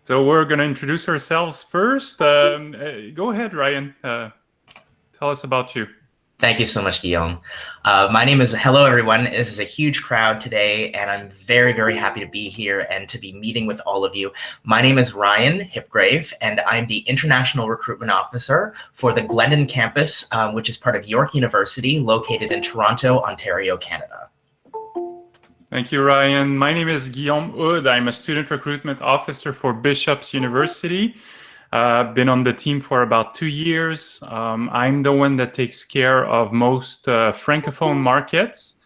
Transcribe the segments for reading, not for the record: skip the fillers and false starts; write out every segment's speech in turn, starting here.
So we're going to introduce ourselves first. Go ahead, Ryan. Tell us about you. Thank you so much, Guillaume. My name is, hello everyone. This is a huge crowd today, and I'm very, very happy to be here and to be meeting with all of you. My name is Ryan Hipgrave, and I'm the International Recruitment Officer for the Glennon campus, which is part of York University, located in Toronto, Ontario, Canada. Thank you, Ryan. My name is Guillaume Hood. I'm a Student Recruitment Officer for Bishop's University. I've been on the team for about 2 years. I'm the one that takes care of most Francophone markets,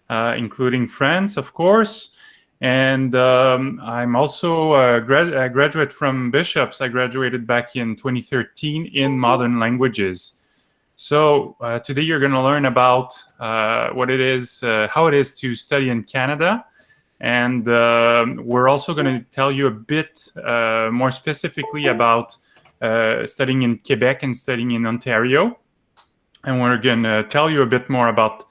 including France, of course. And I'm also a graduate from Bishop's. I graduated back in 2013 in modern languages. So today you're going to learn about what it is, how it is to study in Canada. And we're also going to tell you a bit more specifically about studying in Quebec and studying in Ontario. And we're going to tell you a bit more about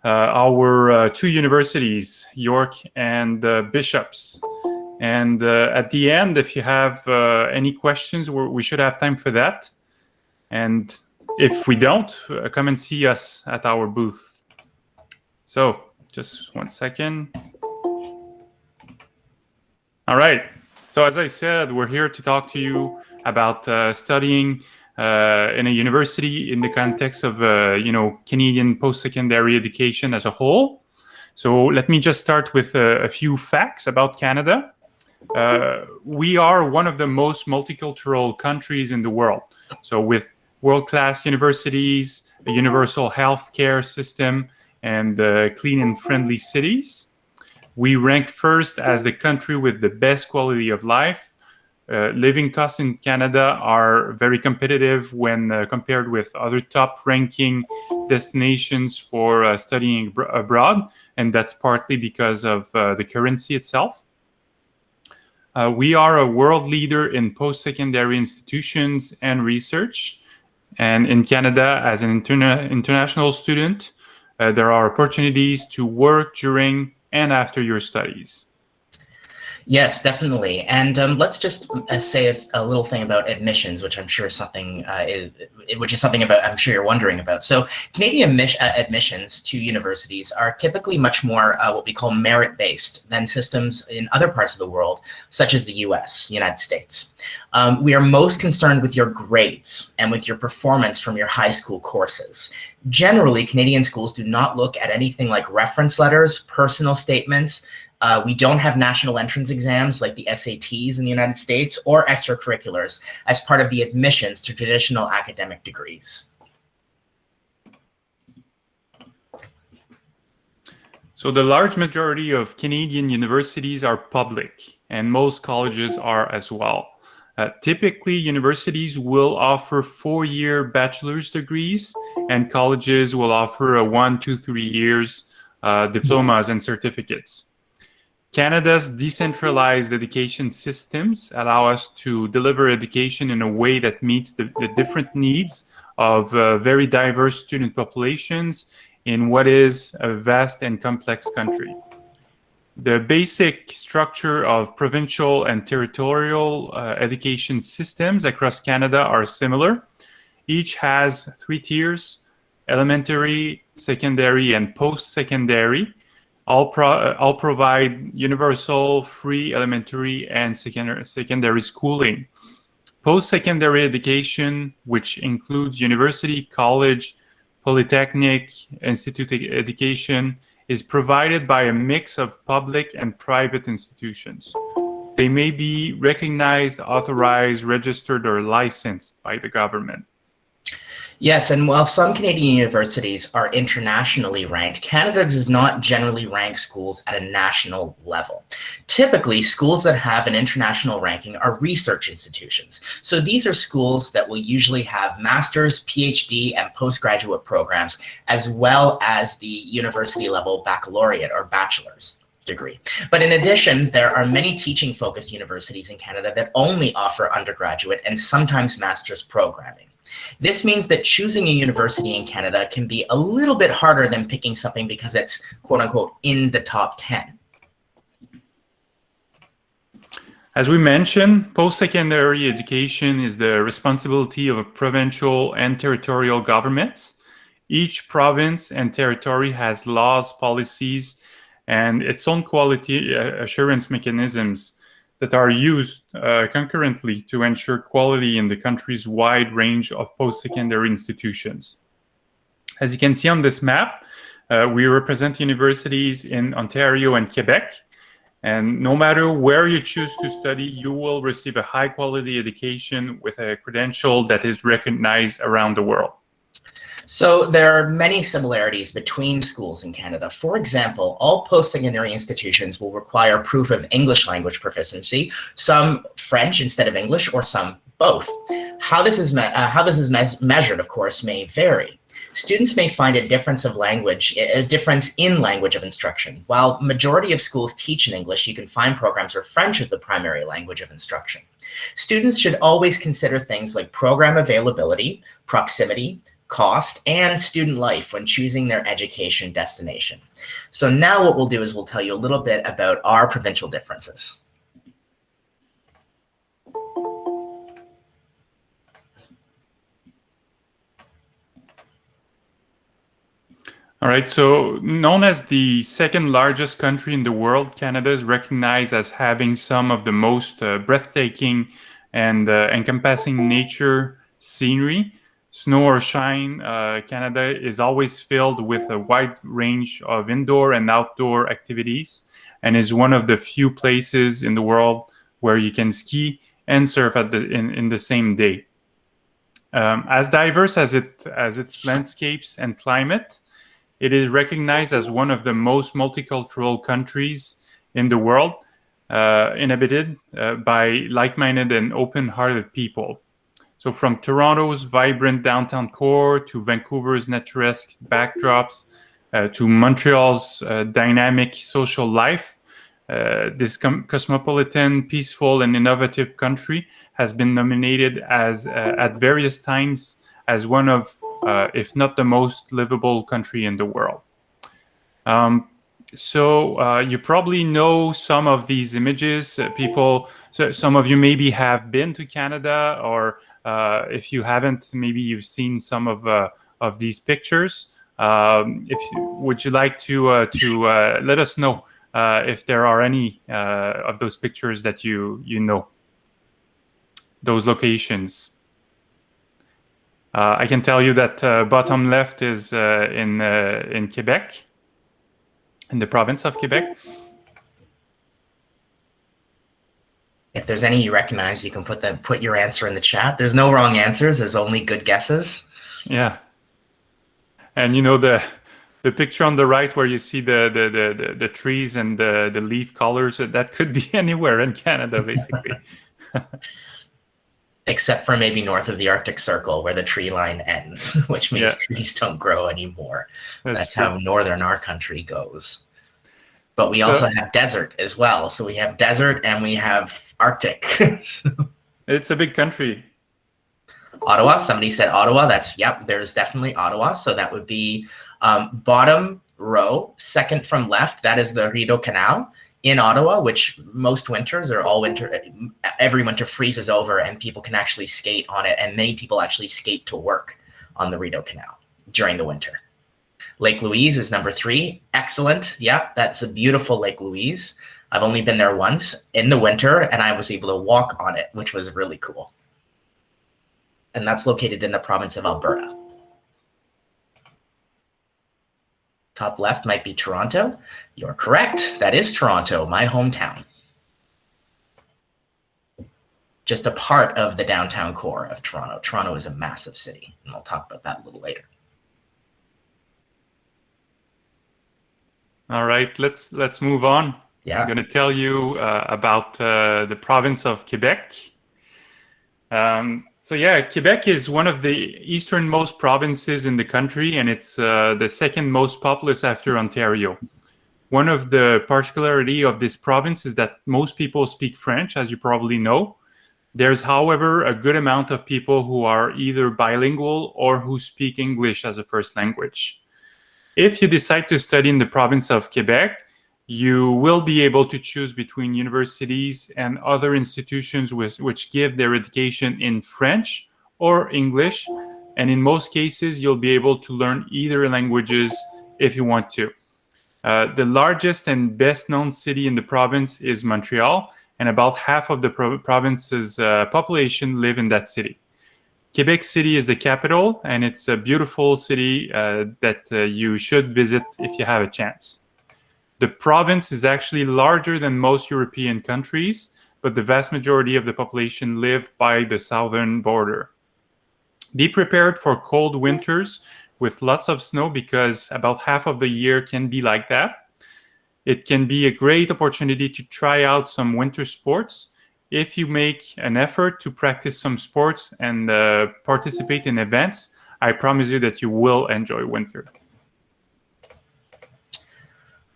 our two universities, York and Bishop's. And at the end, if you have any questions, we should have time for that. And if we don't, come and see us at our booth. So just 1 second. All right. So as I said, we're here to talk to you about studying in a university in the context of, Canadian post-secondary education as a whole. So let me just start with a few facts about Canada. We are one of the most multicultural countries in the world. So with world-class universities, a universal health care system, and clean and friendly cities. We rank first as the country with the best quality of life. Living costs in Canada are very competitive when compared with other top-ranking destinations for studying abroad, and that's partly because of the currency itself. We are a world leader in post-secondary institutions and research. And in Canada, as an international student, there are opportunities to work during and after your studies. Yes, definitely. And let's just say a little thing about admissions, which I'm sure something I'm sure you're wondering about. So Canadian admissions to universities are typically much more what we call merit-based than systems in other parts of the world, such as the United States. We are most concerned with your grades and with your performance from your high school courses. Generally, Canadian schools do not look at anything like reference letters, personal statements. We don't have national entrance exams like the SATs in the United States or extracurriculars as part of the admissions to traditional academic degrees. So the large majority of Canadian universities are public, and most colleges are as well. Typically, universities will offer 4-year bachelor's degrees, and colleges will offer a 1, 2, 3 years diplomas and certificates. Canada's decentralized education systems allow us to deliver education in a way that meets the different needs of very diverse student populations in what is a vast and complex country. The basic structure of provincial and territorial education systems across Canada are similar. Each has 3 tiers: elementary, secondary, and post-secondary. All provide universal, free elementary and secondary schooling. Post-secondary education, which includes university, college, polytechnic, institute education, is provided by a mix of public and private institutions. They may be recognized, authorized, registered, or licensed by the government. Yes, and while some Canadian universities are internationally ranked, Canada does not generally rank schools at a national level. Typically, schools that have an international ranking are research institutions. So these are schools that will usually have master's, PhD, and postgraduate programs, as well as the university level baccalaureate or bachelor's degree. But in addition, there are many teaching-focused universities in Canada that only offer undergraduate and sometimes master's programming. This means that choosing a university in Canada can be a little bit harder than picking something because it's quote unquote in the top 10. As we mentioned, post-secondary education is the responsibility of provincial and territorial governments. Each province and territory has laws, policies, and its own quality assurance mechanisms that are used concurrently to ensure quality in the country's wide range of post-secondary institutions. As you can see on this map, we represent universities in Ontario and Quebec. And no matter where you choose to study, you will receive a high-quality education with a credential that is recognized around the world. So there are many similarities between schools in Canada. For example, all post-secondary institutions will require proof of English language proficiency, some French instead of English, or some both. How this is measured, of course, may vary. Students may find a difference in language of instruction. While majority of schools teach in English, you can find programs where French is the primary language of instruction. Students should always consider things like program availability, proximity, cost, and student life when choosing their education destination. So now what we'll do is we'll tell you a little bit about our provincial differences. All right, so known as the second largest country in the world, Canada is recognized as having some of the most breathtaking and encompassing nature scenery. Snow or shine, Canada is always filled with a wide range of indoor and outdoor activities and is one of the few places in the world where you can ski and surf in the same day. As diverse as its landscapes and climate, it is recognized as one of the most multicultural countries in the world, inhabited by like-minded and open-hearted people. So from Toronto's vibrant downtown core to Vancouver's naturesque backdrops to Montreal's dynamic social life, this cosmopolitan, peaceful, and innovative country has been nominated as at various times as one of if not the most livable country in the world. So you probably know some of these images. So some of you maybe have been to Canada, or if you haven't, maybe you've seen some of these pictures. Would you like to let us know if there are any of those pictures that you know, those locations? I can tell you that bottom left is in Quebec, in the province of Quebec. If there's any you recognize, you can put your answer in the chat. There's no wrong answers. There's only good guesses. Yeah. And you know the picture on the right where you see the trees and the leaf colors, that could be anywhere in Canada, basically. Except for maybe north of the Arctic Circle where the tree line ends, which means trees don't grow anymore. That's how northern our country goes. But we also have desert as well. So we have desert and we have Arctic. It's a big country. Ottawa, somebody said Ottawa. Yep, there's definitely Ottawa. So that would be bottom row, second from left. That is the Rideau Canal in Ottawa, which most winters or all winter, every winter freezes over and people can actually skate on it. And many people actually skate to work on the Rideau Canal during the winter. Lake Louise is number 3. Excellent. Yeah, that's a beautiful Lake Louise. I've only been there once in the winter and I was able to walk on it, which was really cool. And that's located in the province of Alberta. Top left might be Toronto. You're correct. That is Toronto, my hometown. Just a part of the downtown core of Toronto. Toronto is a massive city, and I'll talk about that a little later. All right, let's move on. Yeah. I'm going to tell you about the province of Quebec. So yeah, Quebec is one of the easternmost provinces in the country, and it's the second most populous after Ontario. One of the particularity of this province is that most people speak French, as you probably know. There's, however, a good amount of people who are either bilingual or who speak English as a first language. If you decide to study in the province of Quebec, You will be able to choose between universities and other institutions which give their education in French or English. And in most cases, you'll be able to learn either languages if you want to. The largest and best known city in the province is Montreal, and about half of the province's population live in that city. Quebec City is the capital, and it's a beautiful city that you should visit if you have a chance. The province is actually larger than most European countries, but the vast majority of the population live by the southern border. Be prepared for cold winters with lots of snow because about half of the year can be like that. It can be a great opportunity to try out some winter sports. If you make an effort to practice some sports and participate in events, I promise you that you will enjoy winter.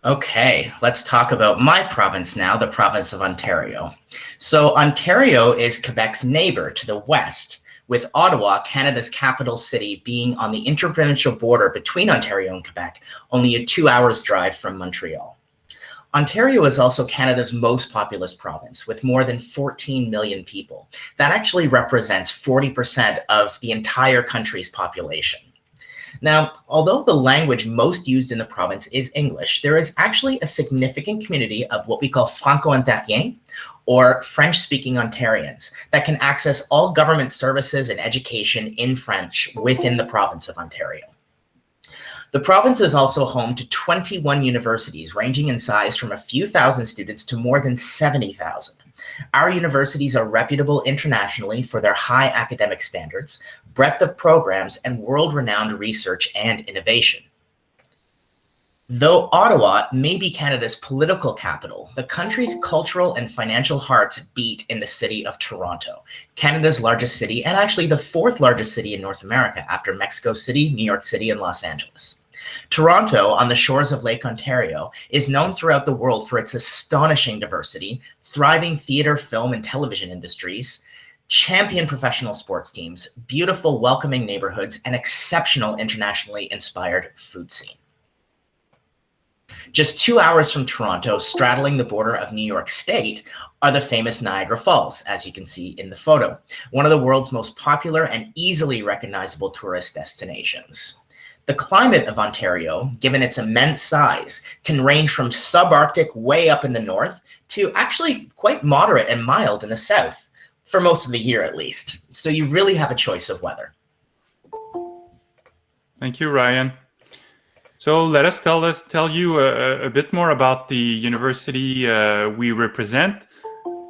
Okay, let's talk about my province now, the province of Ontario. So Ontario is Quebec's neighbor to the west, with Ottawa, Canada's capital city, being on the interprovincial border between Ontario and Quebec, only a 2 hours drive from Montreal. Ontario is also Canada's most populous province, with more than 14 million people. That actually represents 40% of the entire country's population. Now, although the language most used in the province is English, there is actually a significant community of what we call Franco-Ontariens, or French-speaking Ontarians, that can access all government services and education in French within the province of Ontario. The province is also home to 21 universities, ranging in size from a few thousand students to more than 70,000. Our universities are reputable internationally for their high academic standards, breadth of programs, and world-renowned research and innovation. Though Ottawa may be Canada's political capital, the country's cultural and financial hearts beat in the city of Toronto, Canada's largest city and actually the fourth largest city in North America after Mexico City, New York City, and Los Angeles. Toronto, on the shores of Lake Ontario, is known throughout the world for its astonishing diversity, thriving theater, film, and television industries, champion professional sports teams, beautiful, welcoming neighborhoods, and exceptional internationally inspired food scene. Just 2 hours from Toronto, straddling the border of New York State, are the famous Niagara Falls, as you can see in the photo, one of the world's most popular and easily recognizable tourist destinations. The climate of Ontario, given its immense size, can range from subarctic way up in the north to actually quite moderate and mild in the south, for most of the year at least. So you really have a choice of weather. Thank you, Ryan. So let us tell you a bit more about the university we represent.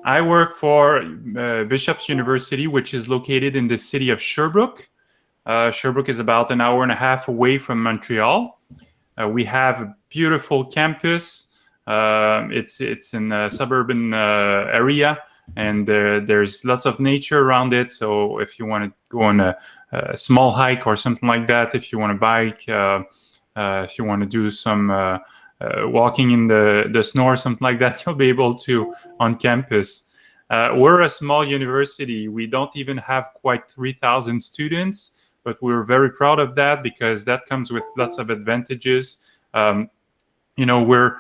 I work for Bishop's University, which is located in the city of Sherbrooke. Sherbrooke is about an hour and a half away from Montreal. We have a beautiful campus. It's in a suburban area, and there's lots of nature around it. So if you want to go on a small hike or something like that, if you want to bike, if you want to do some walking in the snow or something like that, you'll be able to on campus. We're a small university. We don't even have quite 3,000 students, but we're very proud of that because that comes with lots of advantages. We're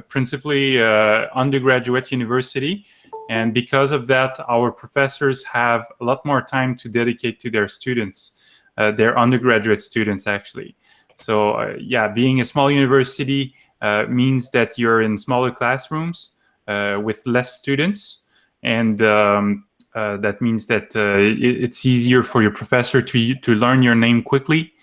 principally undergraduate university, and because of that, our professors have a lot more time to dedicate to their students, their undergraduate students, actually. So, being a small university means that you're in smaller classrooms with less students, and that means that it's easier for your professor to learn your name quickly.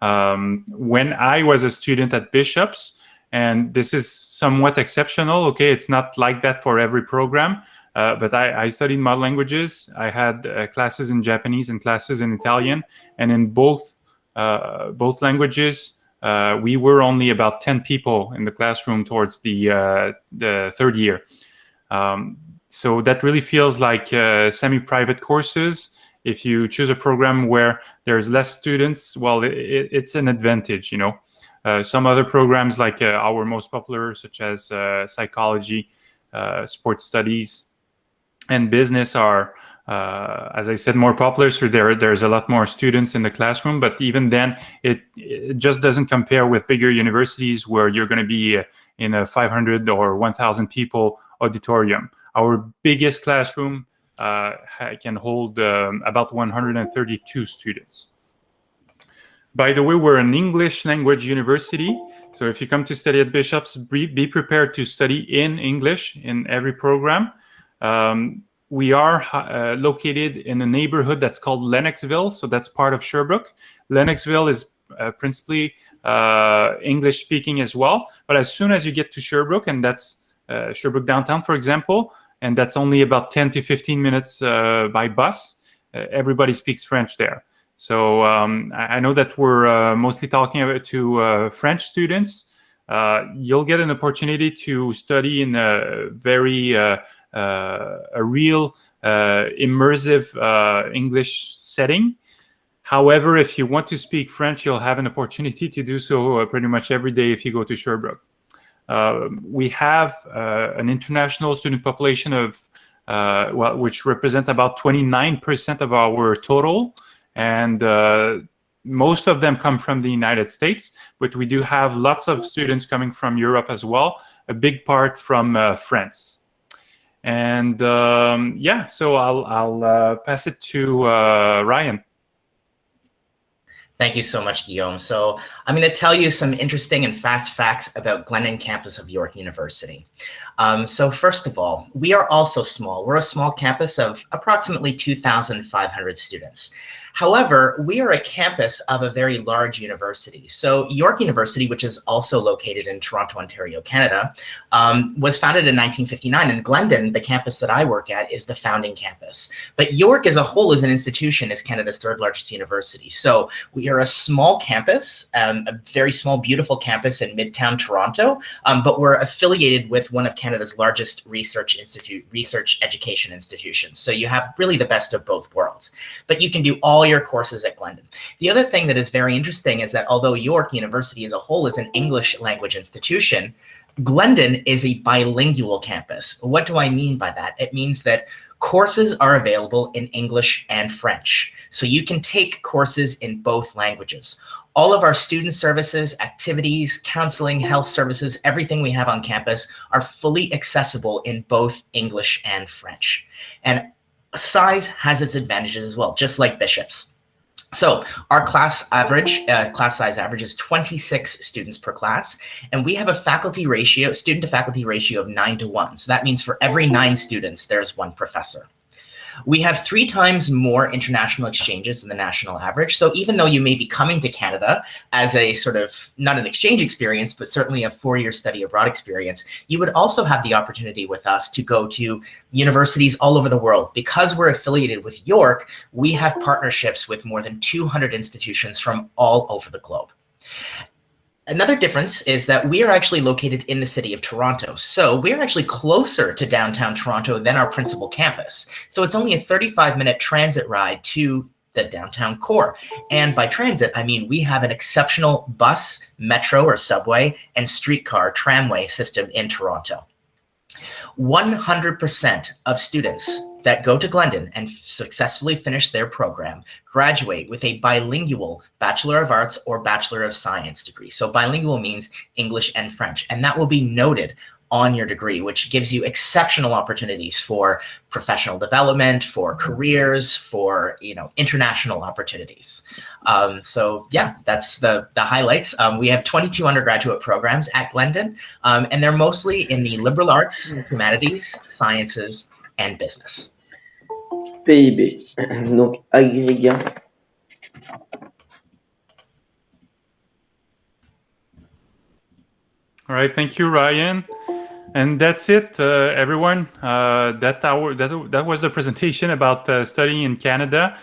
When I was a student at Bishop's, and this is somewhat exceptional, okay, it's not like that for every program, but I studied modern languages. I had classes in Japanese and classes in Italian, and in both languages, we were only about 10 people in the classroom towards the third year. So that really feels like semi-private courses. If you choose a program where there's less students, well, it's an advantage, Some other programs like our most popular, such as psychology, sports studies, and business are as I said, more popular, so there's a lot more students in the classroom. But even then, it just doesn't compare with bigger universities where you're going to be in a 500 or 1,000 people auditorium. Our biggest classroom can hold about 132 students. By the way, we're an English language university. So if you come to study at Bishop's, be prepared to study in English in every program. We are located in a neighborhood that's called Lennoxville. So that's part of Sherbrooke. Lennoxville is principally English speaking as well. But as soon as you get to Sherbrooke, and that's Sherbrooke downtown, for example, and that's only about 10 to 15 minutes by bus, everybody speaks French there. So I know that we're mostly talking about to French students. You'll get an opportunity to study in a very a real immersive English setting. However, if you want to speak French, you'll have an opportunity to do so pretty much every day if you go to Sherbrooke. We have an international student population of which represent about 29% of our total. And most of them come from the United States, but we do have lots of students coming from Europe as well, a big part from France. And yeah, so I'll pass it to Ryan. Thank you so much, Guillaume. So I'm going to tell you some interesting and fast facts about Glennon campus of York University. So first of all, we are also small. We're a small campus of approximately 2,500 students. However, we are a campus of a very large university. So York University, which is also located in Toronto, Ontario, Canada, was founded in 1959. And Glennon, the campus that I work at, is the founding campus. But York as a whole as an institution is Canada's third largest university. So we are a small campus, a very small, beautiful campus in Midtown Toronto, but we're affiliated with one of Canada's largest research education institutions. So you have really the best of both worlds, but you can do all your courses at Glennon. The other thing that is very interesting is that although York University as a whole is an English language institution, Glennon is a bilingual campus. What do I mean by that? It means that courses are available in English and French. So you can take courses in both languages. All of our student services, activities, counseling, health services, everything we have on campus are fully accessible in both English and French. And size has its advantages as well, just like Bishop's. So our class size average is 26 students per class, and we have a student to faculty ratio of 9:1. So that means for every 9 students, there's 1 professor. We have 3 times more international exchanges than the national average. So even though you may be coming to Canada as a sort of, not an exchange experience, but certainly a 4-year study abroad experience, you would also have the opportunity with us to go to universities all over the world. Because we're affiliated with York, we have partnerships with more than 200 institutions from all over the globe. Another difference is that we are actually located in the city of Toronto. So we're actually closer to downtown Toronto than our principal campus. So it's only a 35-minute transit ride to the downtown core. And by transit, I mean we have an exceptional bus, metro or subway, and streetcar tramway system in Toronto. 100% of students that go to Glennon and successfully finish their program graduate with a bilingual Bachelor of Arts or Bachelor of Science degree. So bilingual means English and French, and that will be noted on your degree, which gives you exceptional opportunities for professional development, for careers, for international opportunities. So yeah, that's the highlights. We have 22 undergraduate programs at Glennon, and they're mostly in the liberal arts, humanities, sciences, and business. PIB, donc agrégat. All right, thank you, Ryan. And that's it, everyone. That was the presentation about studying in Canada.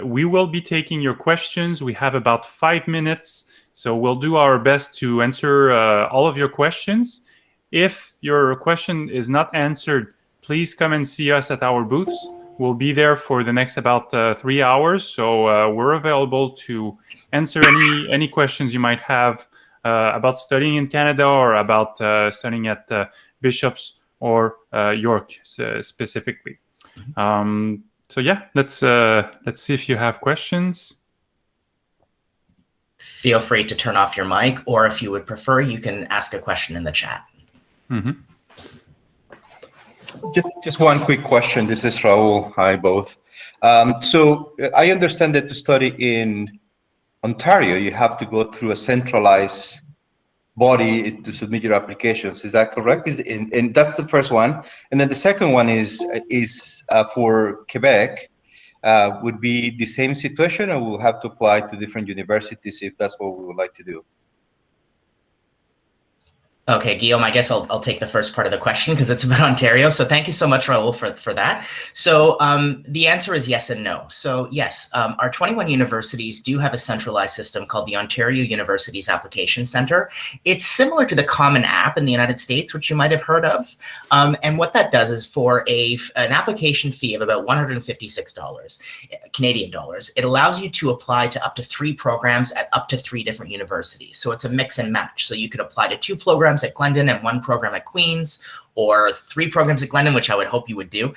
We will be taking your questions. We have about 5 minutes, so we'll do our best to answer all of your questions. If your question is not answered, please come and see us at our booths. We'll be there for the next about 3 hours, so we're available to answer any questions you might have about studying in Canada or about studying at Bishop's or York specifically. So yeah, let's see if you have questions. Feel free to turn off your mic, or if you would prefer, you can ask a question in the chat. Mm-hmm. Just one quick question. This is Raul. Hi, both. So I understand that to study in Ontario, you have to go through a centralized body to submit your applications. Is that correct? And that's the first one. And then the second one is for Quebec. Would be the same situation, or we'll have to apply to different universities if that's what we would like to do? Okay, Guillaume, I guess I'll take the first part of the question because it's about Ontario. So thank you so much, Raul, for that. So the answer is yes and no. So yes, our 21 universities do have a centralized system called the Ontario Universities Application Center. It's similar to the Common App in the United States, which you might have heard of. And what that does is for an application fee of about $156 Canadian dollars, it allows you to apply to up to 3 programs at up to 3 different universities. So it's a mix and match. So you could apply to 2 programs at Glennon and 1 program at Queen's, or 3 programs at Glennon, which I would hope you would do,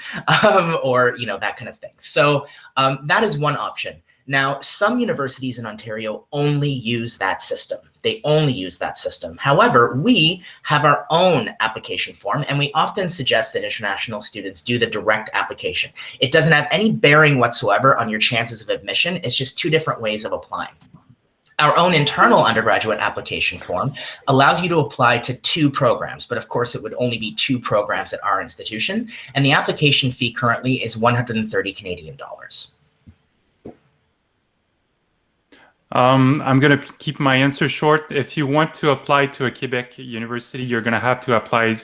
or that kind of thing. So that is one option. Now, some universities in Ontario only use that system. They only use that system. However, we have our own application form, and we often suggest that international students do the direct application. It doesn't have any bearing whatsoever on your chances of admission. It's just 2 different ways of applying. Our own internal undergraduate application form allows you to apply to 2 programs, but of course it would only be 2 programs at our institution, and the application fee currently is 130 Canadian dollars. I'm going to keep my answer short. If you want to apply to a Quebec university, you're going to have to apply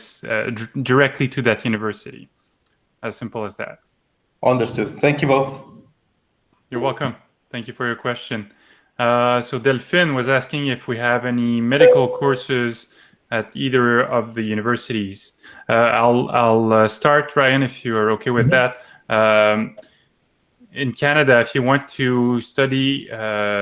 directly to that university. As simple as that. Understood. Thank you both. You're welcome. Thank you for your question. So Delphine was asking if we have any medical courses at either of the universities. I'll start, Ryan, if you're okay with that. In Canada, if you want to study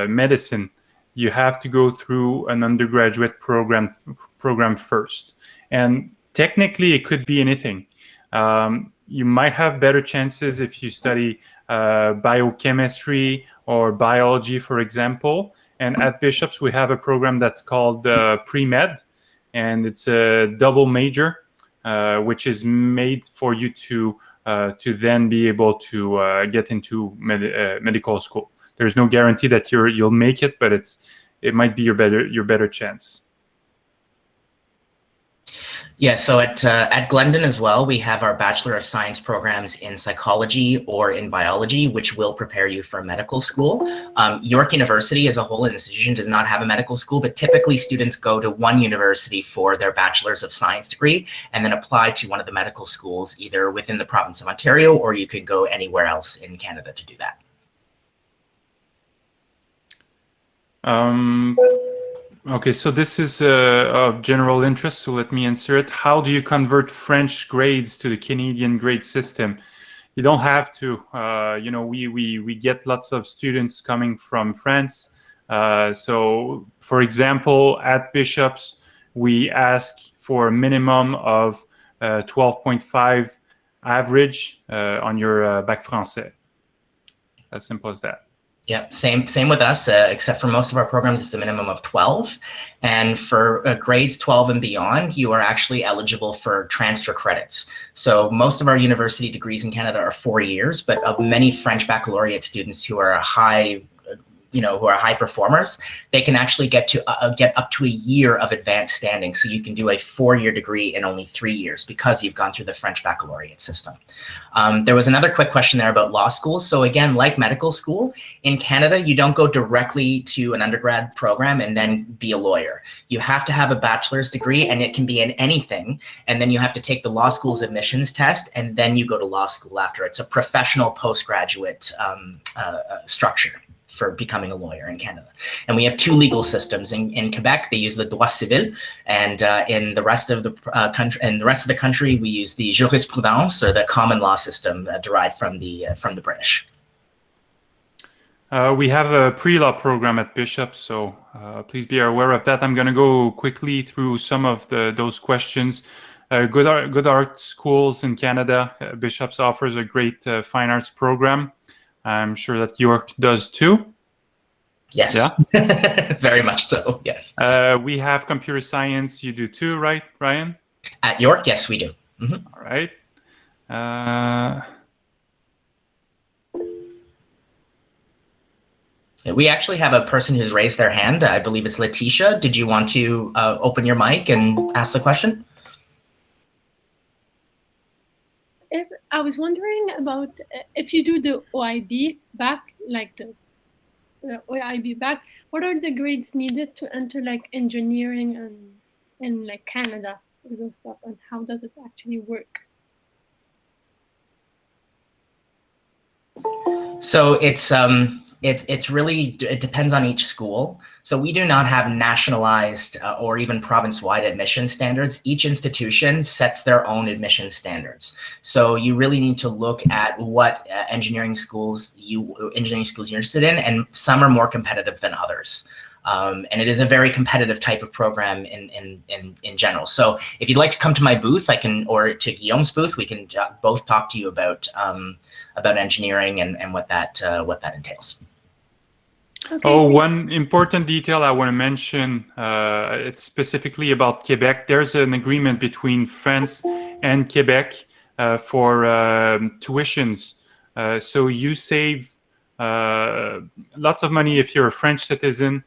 medicine, you have to go through an undergraduate program first. And technically, it could be anything. You might have better chances if you study biochemistry or biology, for example. And at Bishop's, we have a program that's called pre-med, and it's a double major, which is made for you to then be able to get into medical school. There's no guarantee that you'll make it, but it might be your better chance. Yeah, so at Glennon as well, we have our Bachelor of Science programs in psychology or in biology, which will prepare you for medical school. York University as a whole institution does not have a medical school, but typically students go to one university for their Bachelor's of Science degree and then apply to one of the medical schools either within the province of Ontario, or you could go anywhere else in Canada to do that. Okay, so this is of general interest, so let me answer it. How do you convert French grades to the Canadian grade system? You don't have to. We get lots of students coming from France. So, for example, at Bishop's, we ask for a minimum of 12.5 average on your Bac Français. As simple as that. Yep, same with us, except for most of our programs, it's a minimum of 12. And for grades 12 and beyond, you are actually eligible for transfer credits. So most of our university degrees in Canada are 4 years, but of many French baccalaureate students who are high performers, they can actually get up to a year of advanced standing. So you can do a 4-year degree in only 3 years because you've gone through the French baccalaureate system. There was another quick question there about law school. So again, like medical school, in Canada, you don't go directly to an undergrad program and then be a lawyer. You have to have a bachelor's degree, and it can be in anything. And then you have to take the law school's admissions test, and then you go to law school after. It's a professional postgraduate structure for becoming a lawyer in Canada. And we have 2 legal systems. In Quebec, they use the droit civil, and in the rest of the country, we use the jurisprudence, or the common law system derived from the British. We have a pre-law program at Bishop, so please be aware of that. I'm going to go quickly through some of those questions. good art schools in Canada. Bishops offers a great fine arts program. I'm sure that York does too. Yes. Yeah. Very much so. Yes. We have computer science. You do too, right, Ryan? At York, yes, we do. Mm-hmm. All right. We actually have a person who's raised their hand. I believe it's Letitia. Did you want to open your mic and ask the question? I was wondering about if you do the OIB back, like the OIB back, what are the grades needed to enter like engineering and in like Canada or those stuff, and how does it actually work? So it's really, it depends on each school. So we do not have nationalized or even province-wide admission standards. Each institution sets their own admission standards. So you really need to look at what engineering schools you're interested in, and some are more competitive than others. And it is a very competitive type of program in general. So if you'd like to come to my booth, or to Guillaume's booth, we can both talk to you about engineering and what that entails. Okay. Oh, one important detail I want to mention, it's specifically about Quebec. There's an agreement between France and Quebec for tuitions. So you save lots of money if you're a French citizen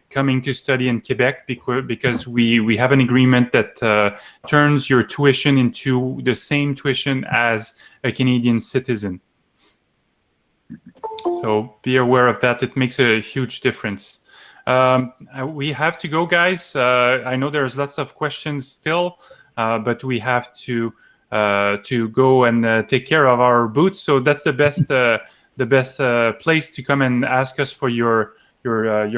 coming to study in Quebec, because we have an agreement that turns your tuition into the same tuition as a Canadian citizen. So be aware of that. It makes a huge difference. We have to go, guys. I know there's lots of questions still, but we have to go and take care of our booths. So that's the best place to come and ask us for your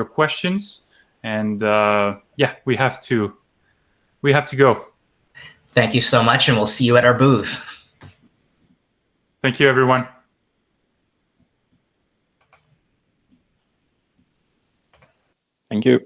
questions. And yeah, we have to go. Thank you so much, and we'll see you at our booth. Thank you, everyone. Thank you.